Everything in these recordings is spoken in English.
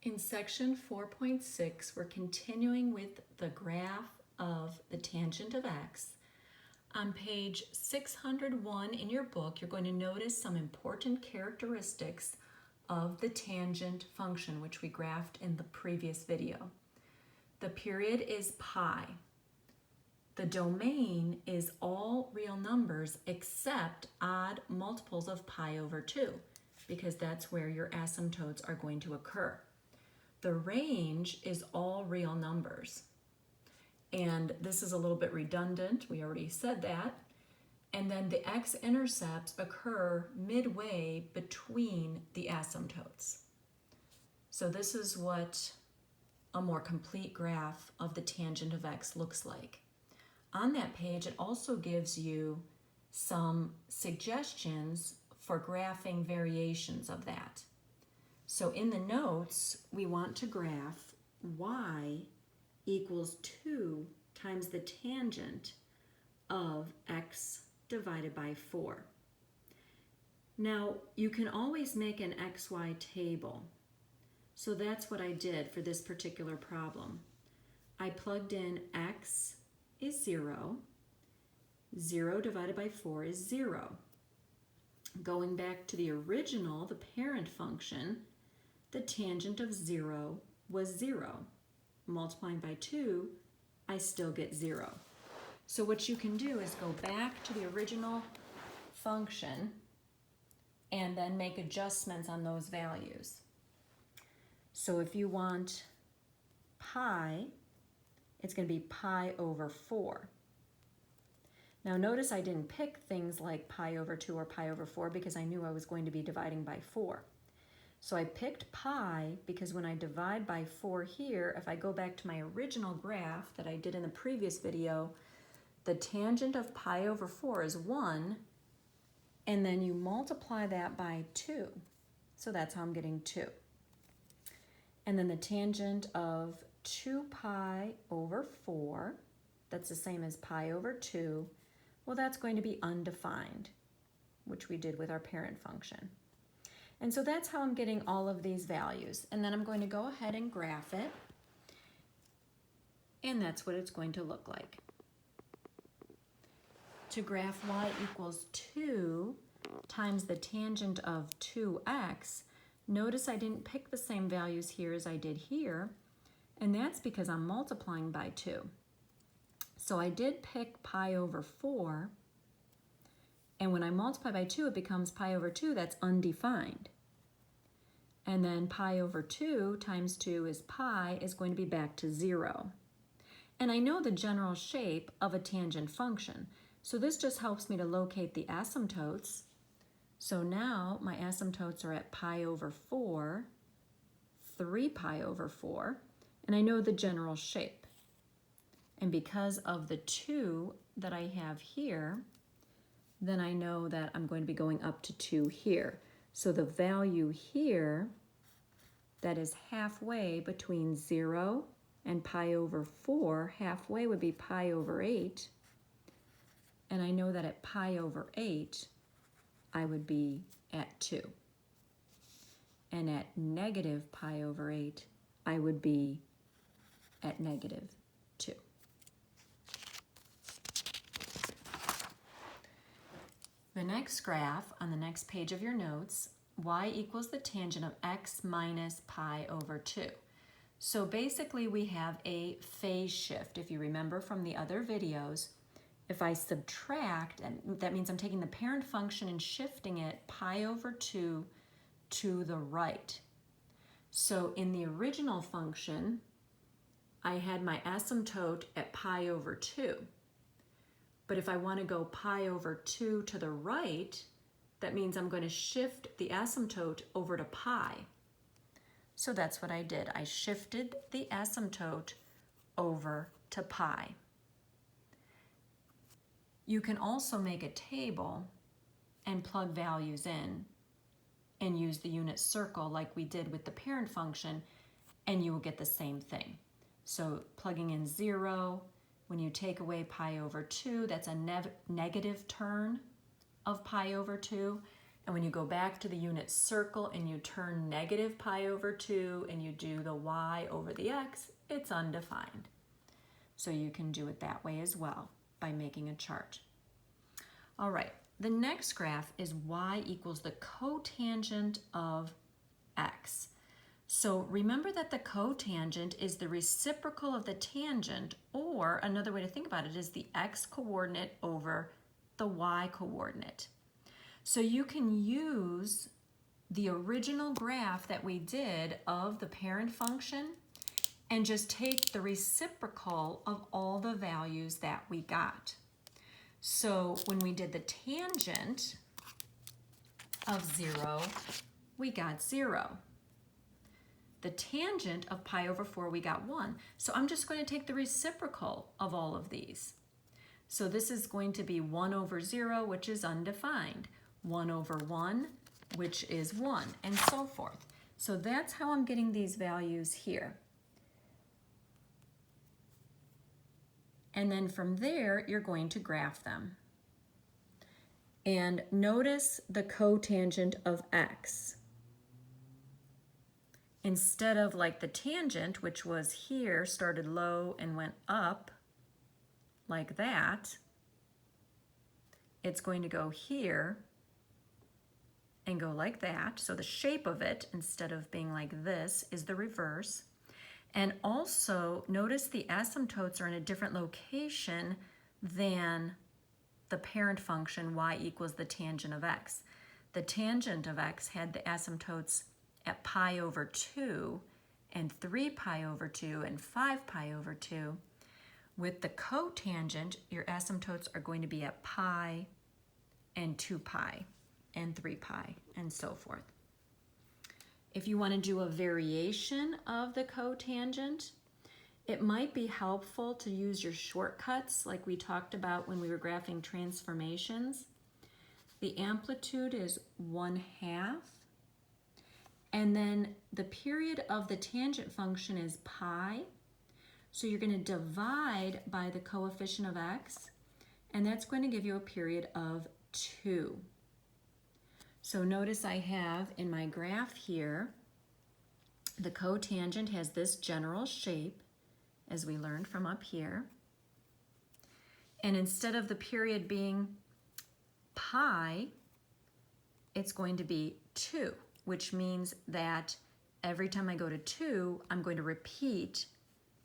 In section 4.6, we're continuing with the graph of the tangent of x. On page 601 in your book, you're going to notice some important characteristics of the tangent function, which we graphed in the previous video. The period is pi. The domain is all real numbers except odd multiples of pi over 2, because that's where your asymptotes are going to occur. The range is all real numbers. And this is a little bit redundant, we already said that. And then the x-intercepts occur midway between the asymptotes. So this is what a more complete graph of the tangent of x looks like. On that page, it also gives you some suggestions for graphing variations of that. So in the notes, we want to graph y equals 2 times the tangent of x divided by 4. Now, you can always make an xy table. So that's what I did for this particular problem. I plugged in x is 0. 0 divided by 4 is 0. Going back to the original, the parent function, the tangent of 0 was 0. Multiplying by 2, I still get 0. So what you can do is go back to the original function and then make adjustments on those values. So if you want pi, it's going to be pi over 4. Now notice I didn't pick things like pi over 2 or pi over 4 because I knew I was going to be dividing by 4. So I picked pi because when I divide by 4 here, if I go back to my original graph that I did in the previous video, the tangent of pi over 4 is 1, and then you multiply that by 2. So that's how I'm getting 2. And then the tangent of 2 pi over 4, that's the same as pi over 2, well, that's going to be undefined, which we did with our parent function. And so that's how I'm getting all of these values. And then I'm going to go ahead and graph it. And that's what it's going to look like. To graph y equals 2 times the tangent of 2x, notice I didn't pick the same values here as I did here. And that's because I'm multiplying by 2. So I did pick pi over 4. And when I multiply by 2, it becomes pi over 2, that's undefined. And then pi over 2 times 2 is pi is going to be back to 0. And I know the general shape of a tangent function. So this just helps me to locate the asymptotes. So now my asymptotes are at pi over 4, 3 pi over 4, and I know the general shape. And because of the 2 that I have here, then I know that I'm going to be going up to 2 here. So the value here that is halfway between 0 and pi over 4, halfway would be pi over 8. And I know that at pi over 8, I would be at 2. And at negative pi over 8, I would be at negative 2. The next graph on the next page of your notes, y equals the tangent of x minus pi over 2. So basically we have a phase shift. If you remember from the other videos, if I subtract, and that means I'm taking the parent function and shifting it pi over 2 to the right. So in the original function, I had my asymptote at pi over 2. But if I want to go pi over 2 to the right, that means I'm going to shift the asymptote over to pi. So that's what I did. I shifted the asymptote over to pi. You can also make a table and plug values in and use the unit circle like we did with the parent function, and you will get the same thing. So plugging in 0, when you take away pi over 2, that's a negative turn of pi over 2. And when you go back to the unit circle and you turn negative pi over 2 and you do the y over the x, it's undefined. So you can do it that way as well by making a chart. All right, the next graph is y equals the cotangent of x. So remember that the cotangent is the reciprocal of the tangent, or another way to think about it is the x coordinate over the y coordinate. So you can use the original graph that we did of the parent function and just take the reciprocal of all the values that we got. So when we did the tangent of 0, we got 0. The tangent of pi over 4, we got 1. So I'm just going to take the reciprocal of all of these. So this is going to be 1 over 0, which is undefined, 1 over 1, which is 1, and so forth. So that's how I'm getting these values here. And then from there, you're going to graph them. And notice the cotangent of x. Instead of like the tangent, which was here, started low and went up like that, it's going to go here and go like that. So the shape of it, instead of being like this, is the reverse. And also notice the asymptotes are in a different location than the parent function y equals the tangent of x. The tangent of x had the asymptotes at pi over 2 and 3 pi over 2 and 5 pi over 2. With the cotangent, your asymptotes are going to be at pi and 2 pi and 3 pi and so forth. If you want to do a variation of the cotangent, it might be helpful to use your shortcuts like we talked about when we were graphing transformations. The amplitude is 1/2. And then the period of the tangent function is pi. So you're going to divide by the coefficient of x, and that's going to give you a period of 2. So notice I have in my graph here, the cotangent has this general shape, as we learned from up here. And instead of the period being pi, it's going to be 2. Which means that every time I go to 2, I'm going to repeat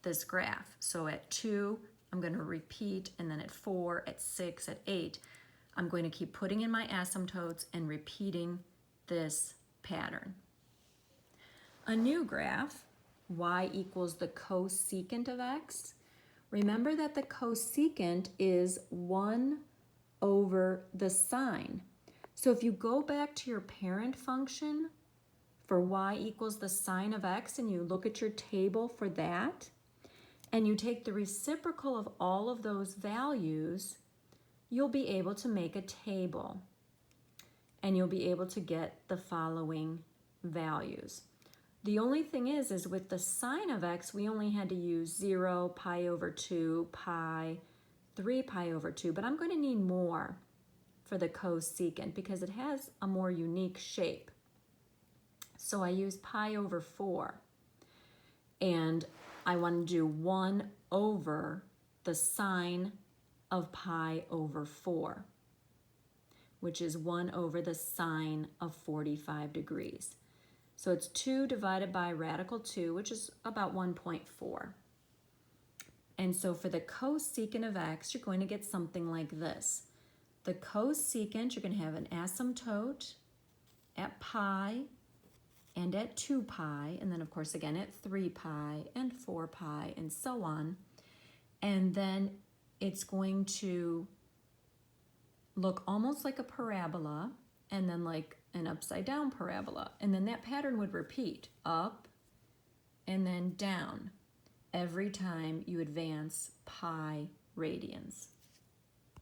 this graph. So at 2, I'm going to repeat, and then at 4, at 6, at 8, I'm going to keep putting in my asymptotes and repeating this pattern. A new graph, y equals the cosecant of x. Remember that the cosecant is 1 over the sine. So if you go back to your parent function for y equals the sine of x and you look at your table for that, and you take the reciprocal of all of those values, you'll be able to make a table. And you'll be able to get the following values. The only thing is with the sine of x, we only had to use 0, pi over 2, pi, 3 pi over 2, but I'm going to need more for the cosecant because it has a more unique shape. So I use pi over 4, and I want to do 1 over the sine of pi over 4, which is 1 over the sine of 45 degrees. So it's 2 divided by radical 2, which is about 1.4. And so for the cosecant of x, you're going to get something like this. The cosecant, you're going to have an asymptote at pi and at 2 pi, and then of course again at 3 pi and 4 pi and so on. And then it's going to look almost like a parabola and then like an upside down parabola. And then that pattern would repeat up and then down every time you advance pi radians.